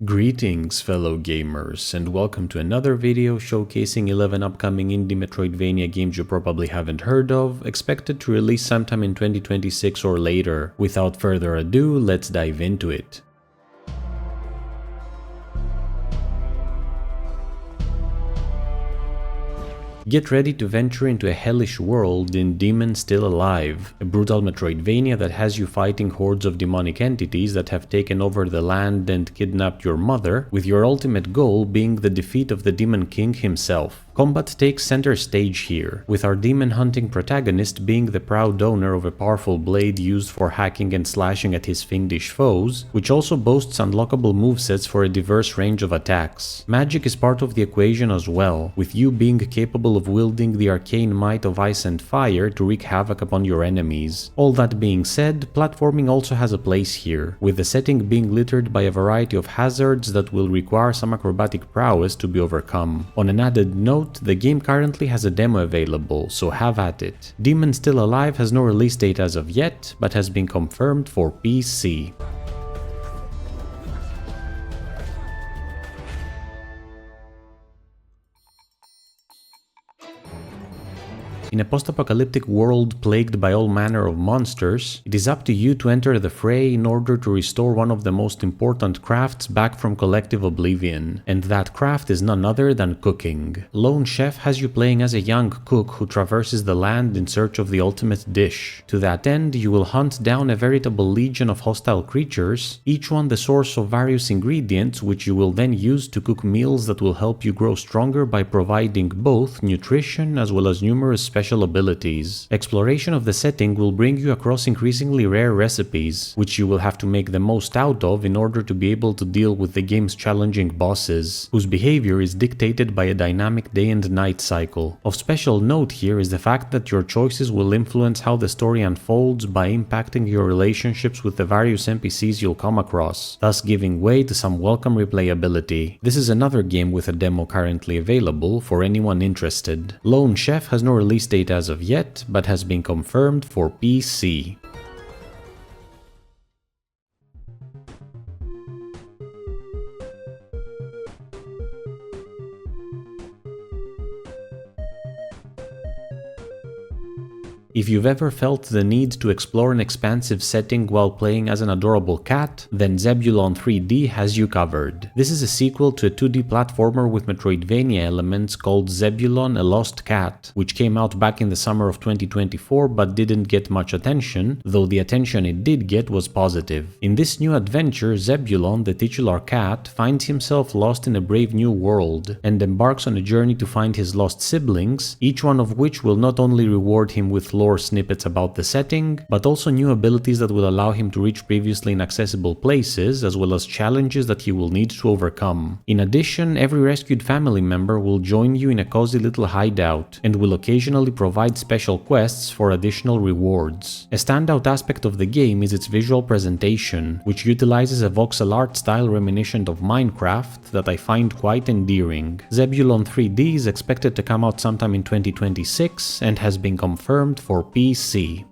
Greetings fellow gamers, and welcome to another video showcasing 11 upcoming indie Metroidvania games you probably haven't heard of, expected to release sometime in 2026 or later. Without further ado, let's dive into it. Get ready to venture into a hellish world in Demon Still Alive, a brutal Metroidvania that has you fighting hordes of demonic entities that have taken over the land and kidnapped your mother, with your ultimate goal being the defeat of the Demon King himself. Combat takes center stage here, with our demon hunting protagonist being the proud owner of a powerful blade used for hacking and slashing at his fiendish foes, which also boasts unlockable movesets for a diverse range of attacks. Magic is part of the equation as well, with you being capable of wielding the arcane might of ice and fire to wreak havoc upon your enemies. All that being said, platforming also has a place here, with the setting being littered by a variety of hazards that will require some acrobatic prowess to be overcome. On an added note, the game currently has a demo available, so have at it. Demon Still Alive has no release date as of yet, but has been confirmed for PC. In a post-apocalyptic world plagued by all manner of monsters, it is up to you to enter the fray in order to restore one of the most important crafts back from collective oblivion, and that craft is none other than cooking. Lone Chef has you playing as a young cook who traverses the land in search of the ultimate dish. To that end, you will hunt down a veritable legion of hostile creatures, each one the source of various ingredients which you will then use to cook meals that will help you grow stronger by providing both nutrition as well as numerous special abilities. Exploration of the setting will bring you across increasingly rare recipes, which you will have to make the most out of in order to be able to deal with the game's challenging bosses, whose behavior is dictated by a dynamic day and night cycle. Of special note here is the fact that your choices will influence how the story unfolds by impacting your relationships with the various NPCs you'll come across, thus giving way to some welcome replayability. This is another game with a demo currently available for anyone interested. Lone Chef has no release date as of yet, but has been confirmed for PC. If you've ever felt the need to explore an expansive setting while playing as an adorable cat, then Zebulon 3D has you covered. This is a sequel to a 2D platformer with Metroidvania elements called Zebulon: A Lost Cat, which came out back in the summer of 2024 but didn't get much attention, though the attention it did get was positive. In this new adventure, Zebulon, the titular cat, finds himself lost in a brave new world, and embarks on a journey to find his lost siblings, each one of which will not only reward him with lore snippets about the setting, but also new abilities that will allow him to reach previously inaccessible places, as well as challenges that he will need to overcome. In addition, every rescued family member will join you in a cozy little hideout, and will occasionally provide special quests for additional rewards. A standout aspect of the game is its visual presentation, which utilizes a voxel art style reminiscent of Minecraft that I find quite endearing. Zebulon 3D is expected to come out sometime in 2026 and has been confirmed for PC.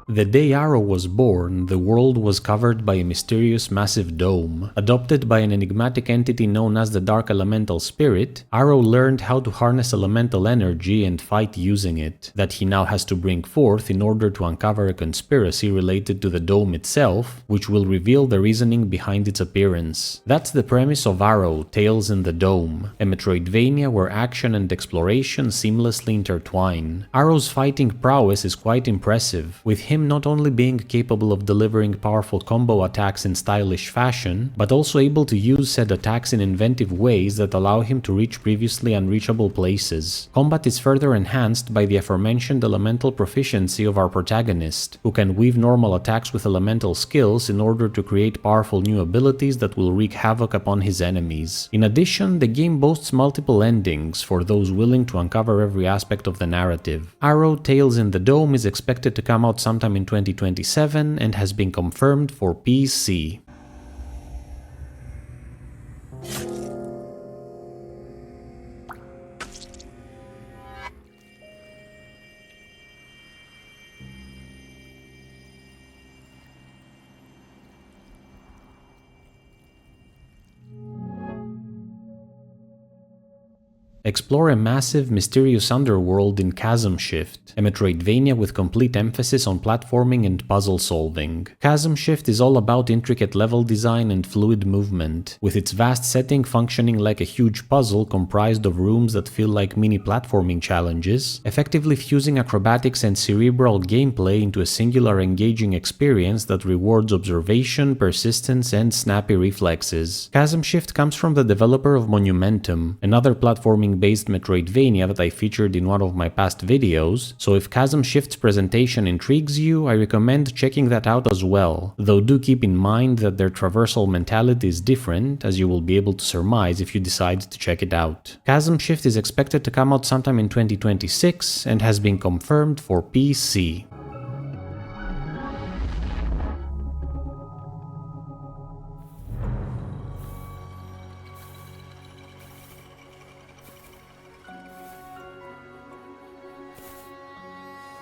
The day Arrow was born, the world was covered by a mysterious massive dome. Adopted by an enigmatic entity known as the Dark Elemental Spirit, Arrow learned how to harness elemental energy and fight using it, that he now has to bring forth in order to uncover a conspiracy related to the dome itself, which will reveal the reasoning behind its appearance. That's the premise of Arrow: Tales in the Dome, a Metroidvania where action and exploration seamlessly intertwine. Arrow's fighting prowess is quite impressive, with him him not only being capable of delivering powerful combo attacks in stylish fashion, but also able to use said attacks in inventive ways that allow him to reach previously unreachable places. Combat is further enhanced by the aforementioned elemental proficiency of our protagonist, who can weave normal attacks with elemental skills in order to create powerful new abilities that will wreak havoc upon his enemies. In addition, the game boasts multiple endings for those willing to uncover every aspect of the narrative. Arrow Tales in the Dome is expected to come out sometime in 2027 and has been confirmed for PC. Explore a massive, mysterious underworld in Chasm Shift, a Metroidvania with complete emphasis on platforming and puzzle solving. Chasm Shift is all about intricate level design and fluid movement, with its vast setting functioning like a huge puzzle comprised of rooms that feel like mini platforming challenges, effectively fusing acrobatics and cerebral gameplay into a singular engaging experience that rewards observation, persistence, and snappy reflexes. Chasm Shift comes from the developer of Monumentum, another platforming based Metroidvania that I featured in one of my past videos, so if Chasm Shift's presentation intrigues you, I recommend checking that out as well, though do keep in mind that their traversal mentality is different, as you will be able to surmise if you decide to check it out. Chasm Shift is expected to come out sometime in 2026 and has been confirmed for PC.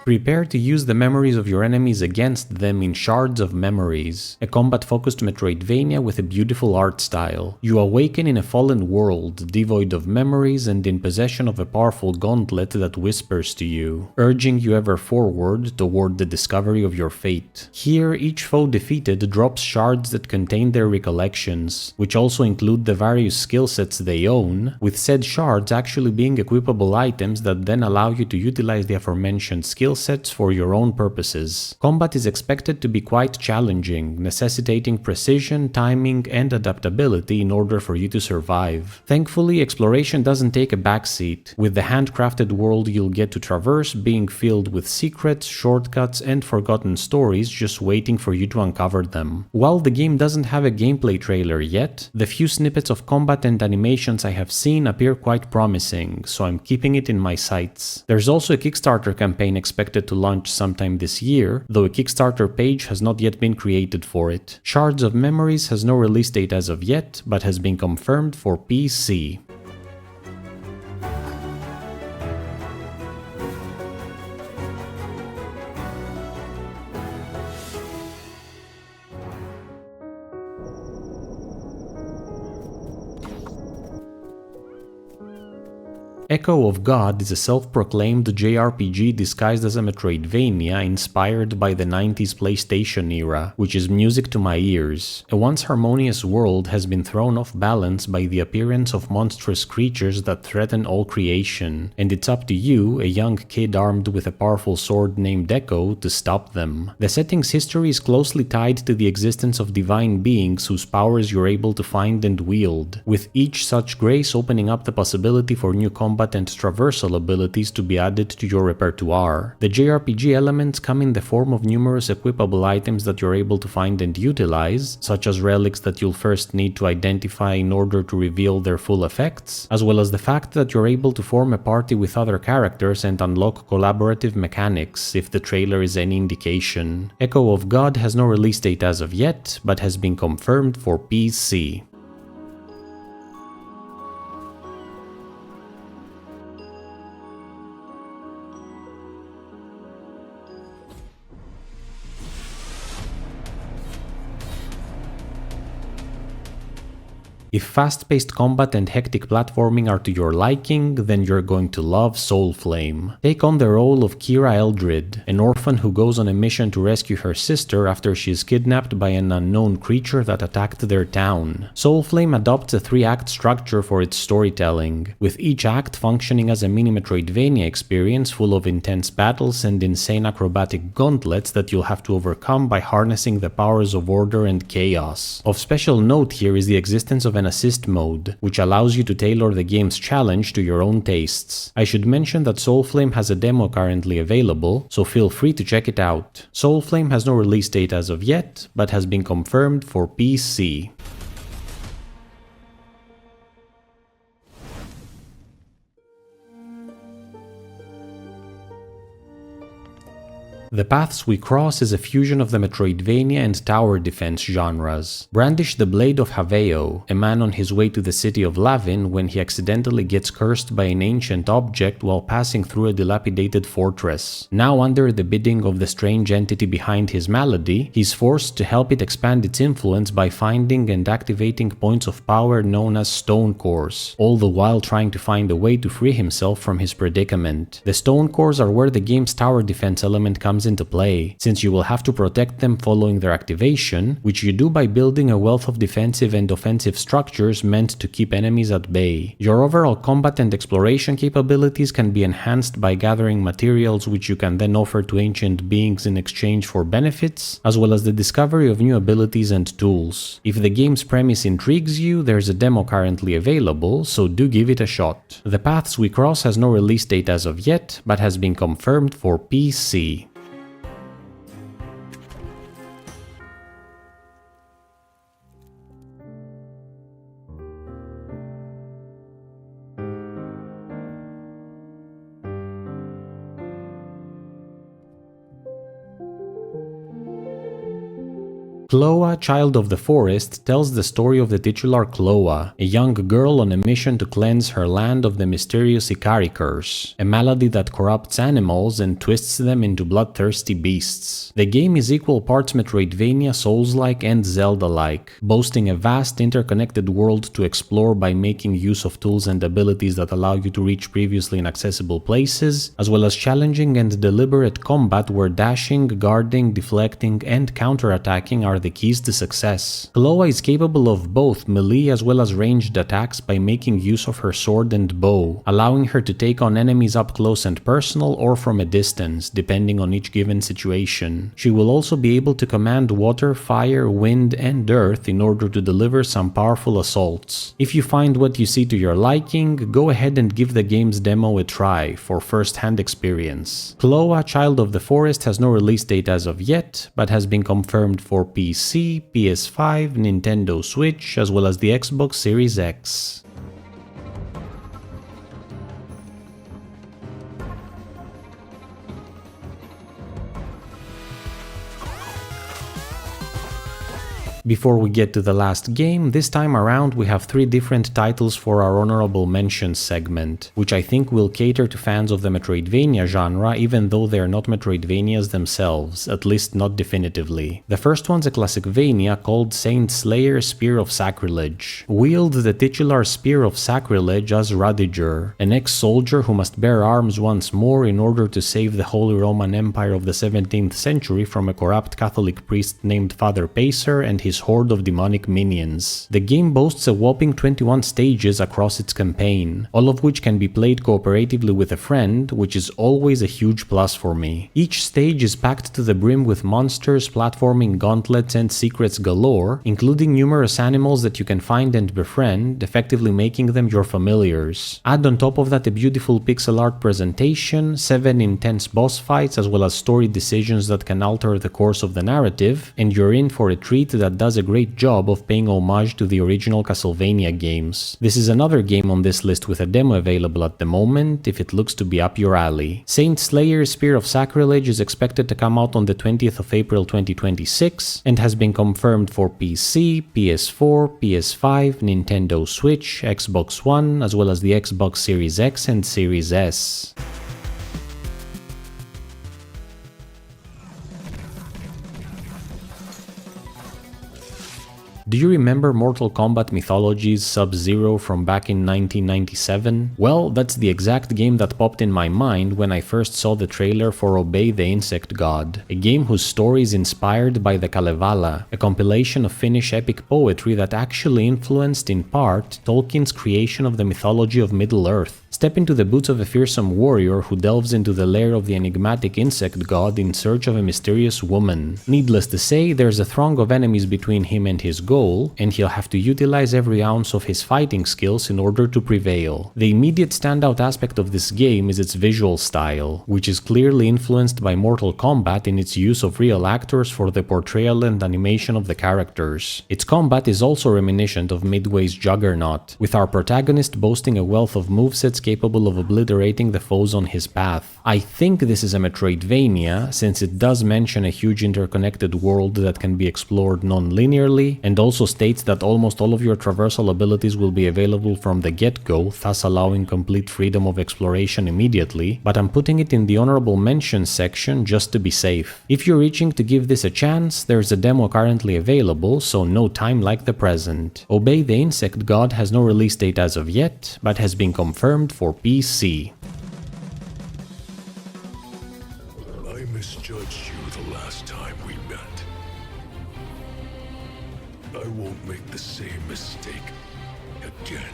Prepare to use the memories of your enemies against them in Shards of Memories, a combat-focused Metroidvania with a beautiful art style. You awaken in a fallen world, devoid of memories and in possession of a powerful gauntlet that whispers to you, urging you ever forward toward the discovery of your fate. Here, each foe defeated drops shards that contain their recollections, which also include the various skill sets they own, with said shards actually being equipable items that then allow you to utilize the aforementioned skill sets for your own purposes. Combat is expected to be quite challenging, necessitating precision, timing, and adaptability in order for you to survive. Thankfully, exploration doesn't take a backseat, with the handcrafted world you'll get to traverse being filled with secrets, shortcuts, and forgotten stories just waiting for you to uncover them. While the game doesn't have a gameplay trailer yet, the few snippets of combat and animations I have seen appear quite promising, so I'm keeping it in my sights. There's also a Kickstarter campaign expected to launch sometime this year, though a Kickstarter page has not yet been created for it. Shards of Memories has no release date as of yet, but has been confirmed for PC. Echo of God is a self-proclaimed JRPG disguised as a Metroidvania inspired by the 90s PlayStation era, which is music to my ears. A once harmonious world has been thrown off balance by the appearance of monstrous creatures that threaten all creation, and it's up to you, a young kid armed with a powerful sword named Echo, to stop them. The setting's history is closely tied to the existence of divine beings whose powers you're able to find and wield, with each such grace opening up the possibility for new combat and traversal abilities to be added to your repertoire. The JRPG elements come in the form of numerous equipable items that you're able to find and utilize, such as relics that you'll first need to identify in order to reveal their full effects, as well as the fact that you're able to form a party with other characters and unlock collaborative mechanics, if the trailer is any indication. Echo of God has no release date as of yet, but has been confirmed for PC. If fast-paced combat and hectic platforming are to your liking, then you're going to love Soulflame. Take on the role of Kira Eldred, an orphan who goes on a mission to rescue her sister after she is kidnapped by an unknown creature that attacked their town. Soulflame adopts a 3-act structure for its storytelling, with each act functioning as a mini Metroidvania experience full of intense battles and insane acrobatic gauntlets that you'll have to overcome by harnessing the powers of order and chaos. Of special note here is the existence of an assist mode, which allows you to tailor the game's challenge to your own tastes. I should mention that Soulflame has a demo currently available, so feel free to check it out. Soulflame has no release date as of yet, but has been confirmed for PC. The Paths We Cross is a fusion of the Metroidvania and tower defense genres. Brandish the Blade of Haveo, a man on his way to the city of Lavin when he accidentally gets cursed by an ancient object while passing through a dilapidated fortress. Now under the bidding of the strange entity behind his malady, he's forced to help it expand its influence by finding and activating points of power known as stone cores, all the while trying to find a way to free himself from his predicament. The stone cores are where the game's tower defense element comes into play, since you will have to protect them following their activation, which you do by building a wealth of defensive and offensive structures meant to keep enemies at bay. Your overall combat and exploration capabilities can be enhanced by gathering materials which you can then offer to ancient beings in exchange for benefits, as well as the discovery of new abilities and tools. If the game's premise intrigues you, there's a demo currently available, so do give it a shot. The Paths We Cross has no release date as of yet, but has been confirmed for PC. Kloa, Child of the Forest, tells the story of the titular Kloa, a young girl on a mission to cleanse her land of the mysterious Ikari curse, a malady that corrupts animals and twists them into bloodthirsty beasts. The game is equal parts Metroidvania, Souls-like and Zelda-like, boasting a vast interconnected world to explore by making use of tools and abilities that allow you to reach previously inaccessible places, as well as challenging and deliberate combat where dashing, guarding, deflecting, and counterattacking are the keys to success. Kloa is capable of both melee as well as ranged attacks by making use of her sword and bow, allowing her to take on enemies up close and personal or from a distance, depending on each given situation. She will also be able to command water, fire, wind, and earth in order to deliver some powerful assaults. If you find what you see to your liking, go ahead and give the game's demo a try for first-hand experience. Kloa, Child of the Forest has no release date as of yet, but has been confirmed for PC, PS5, Nintendo Switch, as well as the Xbox Series X. Before we get to the last game, this time around we have 3 different titles for our honorable mentions segment, which I think will cater to fans of the Metroidvania genre even though they are not Metroidvanias themselves, at least not definitively. The first one's a classicvania called Saint Slayer Spear of Sacrilege. Wield the titular Spear of Sacrilege as Radiger, an ex-soldier who must bear arms once more in order to save the Holy Roman Empire of the 17th century from a corrupt Catholic priest named Father Pacer and his horde of demonic minions. The game boasts a whopping 21 stages across its campaign, all of which can be played cooperatively with a friend, which is always a huge plus for me. Each stage is packed to the brim with monsters, platforming, gauntlets, and secrets galore, including numerous animals that you can find and befriend, effectively making them your familiars. Add on top of that a beautiful pixel art presentation, 7 intense boss fights, as well as story decisions that can alter the course of the narrative, and you're in for a treat that does a great job of paying homage to the original Castlevania games. This is another game on this list with a demo available at the moment, if it looks to be up your alley. Saint Slayer Spear of Sacrilege is expected to come out on the 20th of April 2026, and has been confirmed for PC, PS4, PS5, Nintendo Switch, Xbox One, as well as the Xbox Series X and Series S. Do you remember Mortal Kombat Mythology's Sub-Zero from back in 1997? Well, that's the exact game that popped in my mind when I first saw the trailer for Obey the Insect God, a game whose story is inspired by the Kalevala, a compilation of Finnish epic poetry that actually influenced, in part, Tolkien's creation of the mythology of Middle-earth. Step into the boots of a fearsome warrior who delves into the lair of the enigmatic insect god in search of a mysterious woman. Needless to say, there's a throng of enemies between him and his goal, and he'll have to utilize every ounce of his fighting skills in order to prevail. The immediate standout aspect of this game is its visual style, which is clearly influenced by Mortal Kombat in its use of real actors for the portrayal and animation of the characters. Its combat is also reminiscent of Midway's Juggernaut, with our protagonist boasting a wealth of movesets capable of obliterating the foes on his path. I think this is a Metroidvania, since it does mention a huge interconnected world that can be explored non-linearly, and also states that almost all of your traversal abilities will be available from the get-go, thus allowing complete freedom of exploration immediately, but I'm putting it in the honorable mentions section just to be safe. If you're itching to give this a chance, there's a demo currently available, so no time like the present. Obey the Insect God has no release date as of yet, but has been confirmed for PC. I misjudged you the last time we met. I won't make the same mistake again.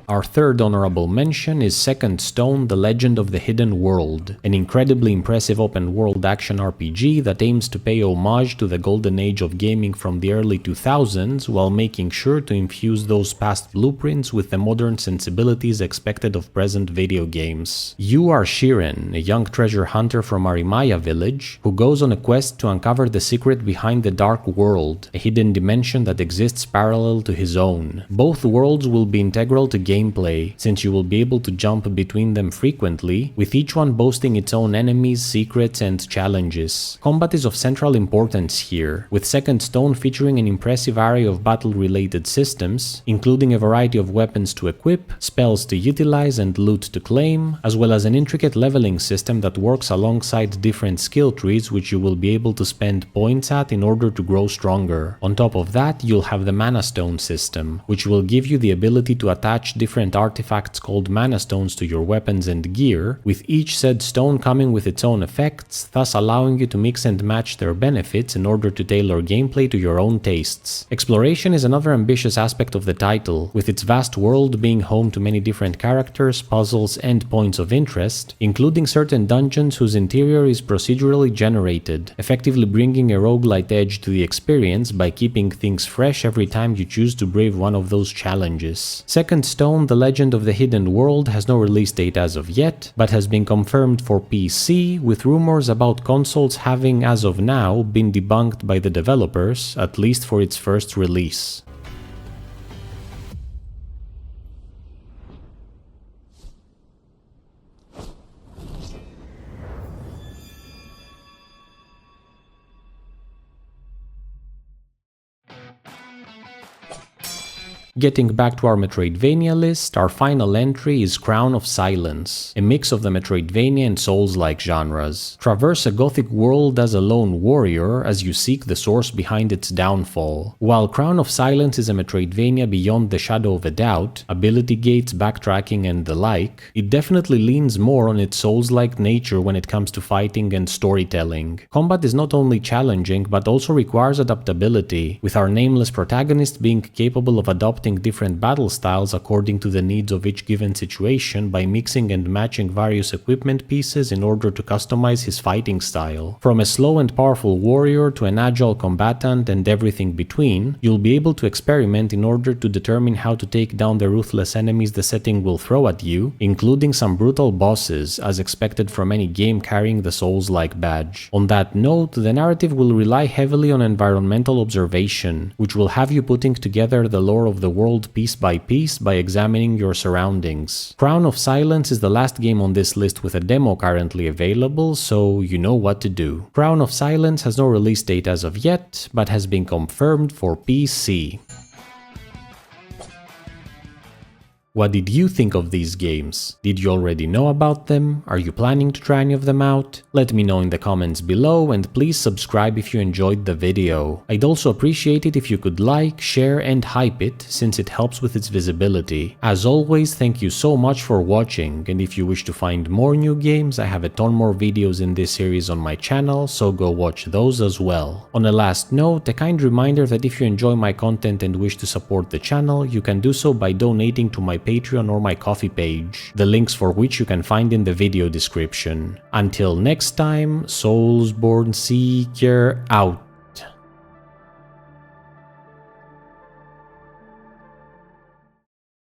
Our third honorable mention is Second Stone: The Legend of the Hidden World, an incredibly impressive open-world action RPG that aims to pay homage to the golden age of gaming from the early 2000s while making sure to infuse those past blueprints with the modern sensibilities expected of present video games. You are Shiren, a young treasure hunter from Arimaya village, who goes on a quest to uncover the secret behind the Dark World, a hidden dimension that exists parallel to his own. Both worlds will be integral to gameplay, since you will be able to jump between them frequently, with each one boasting its own enemies, secrets, and challenges. Combat is of central importance here, with Second Stone featuring an impressive array of battle-related systems, including a variety of weapons to equip, spells to utilize, and loot to claim, as well as an intricate leveling system that works alongside different skill trees which you will be able to spend points at in order to grow stronger. On top of that, you'll have the Mana Stone system, which will give you the ability to attach different artifacts called Mana Stones to your weapons and gear, with each said stone coming with its own effects, thus allowing you to mix and match their benefits in order to tailor gameplay to your own tastes. Exploration is another ambitious aspect of the title, with its vast world being home to many different characters, puzzles, and points of interest, including certain dungeons whose interior is procedurally generated, effectively bringing a roguelite edge to the experience by keeping things fresh every time you choose to brave one of those challenges. Second Stone: The Legend of the Hidden World has no release date as of yet, but has been confirmed for PC, with rumors about consoles having, as of now, been debunked by the developers, at least for its first release. Getting back to our Metroidvania list, our final entry is Crown of Silence, a mix of the Metroidvania and Souls-like genres. Traverse a gothic world as a lone warrior as you seek the source behind its downfall. While Crown of Silence is a Metroidvania beyond the shadow of a doubt, ability gates, backtracking, and the like, it definitely leans more on its Souls-like nature when it comes to fighting and storytelling. Combat is not only challenging but also requires adaptability, with our nameless protagonist being capable of adopting different battle styles according to the needs of each given situation by mixing and matching various equipment pieces in order to customize his fighting style. From a slow and powerful warrior to an agile combatant and everything between, you'll be able to experiment in order to determine how to take down the ruthless enemies the setting will throw at you, including some brutal bosses, as expected from any game carrying the Souls-like badge. On that note, the narrative will rely heavily on environmental observation, which will have you putting together the lore of the world piece by piece by examining your surroundings. Crown of Silence is the last game on this list with a demo currently available, so you know what to do. Crown of Silence has no release date as of yet, but has been confirmed for PC. What did you think of these games? Did you already know about them? Are you planning to try any of them out? Let me know in the comments below, and please subscribe if you enjoyed the video. I'd also appreciate it if you could like, share and hype it, since it helps with its visibility. As always, thank you so much for watching, and if you wish to find more new games, I have a ton more videos in this series on my channel, so go watch those as well. On a last note, a kind reminder that if you enjoy my content and wish to support the channel, you can do so by donating to my Patreon or my Ko-fi page, the links for which you can find in the video description. Until next time, Soulsborne Seeker out.